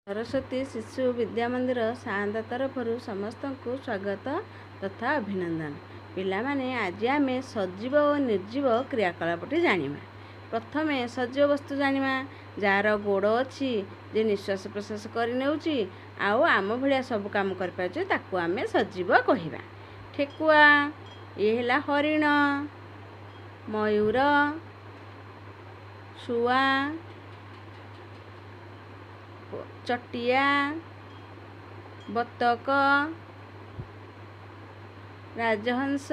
सरस्वती शिशु विद्या मंदिर सान्दा तरफरु समस्त को स्वागत तथा अभिनंदन। पिलामाने आज आम सजीव और निर्जीव क्रियाकलापटी जानिमा। प्रथमे सजीव वस्तु जानिमा जार गोड़ अच्छी जे निश्वास प्रश्वास करनेउची आउ आम भलिया सब काम कर पाछे ताकू आमे सजीव कहिबा। ठेकुआ ये ହେଲା हरिण, मयूर, शुआ, चटिया, बतक, राजहंस,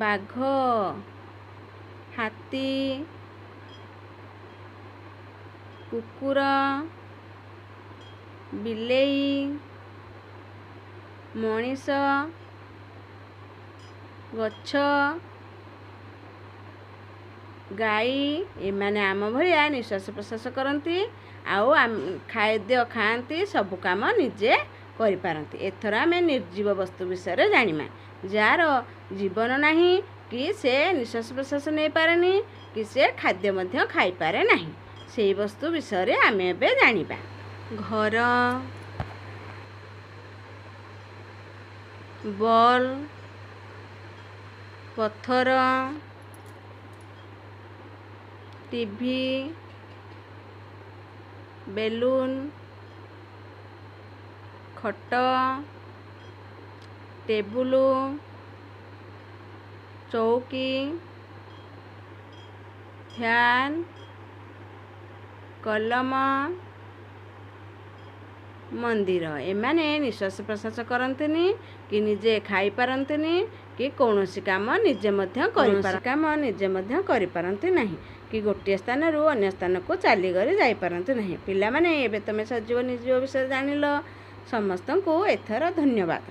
बाघ, हाथी, कुकुर, बिलेई, मनीष, गछ, गाई एमाने आम भलिया निश्वास प्रश्वास करती आउ खाद्य खाती सब काम निजे करि पारती। एथर आमे निर्जीव वस्तु विषय जानिमा जार जीवन नहीं कि से निश्वास प्रश्वास नहीं पारेनी कि से खाद्य मध्य खाई पारे नहीं से वस्तु विषय आमे एबे जानिबा। घर, बॉल, पत्थर, टीवी, बेलून, खट, टेबुल, चौकी, फैन, कलम, मंदिर एमाने निश्वास प्रश्वास करंतनी कि निजे खाई पारंतनी कि कौनसी काम निजे मध्य करि पारंती नहीं कि गोटे स्थान रु अन्य स्थान को चली गरी जाई पारंती नहीं। पिला माने एबे तमे सजीव निर्जीव विषय जानिलो। समस्त को एथर धन्यवाद।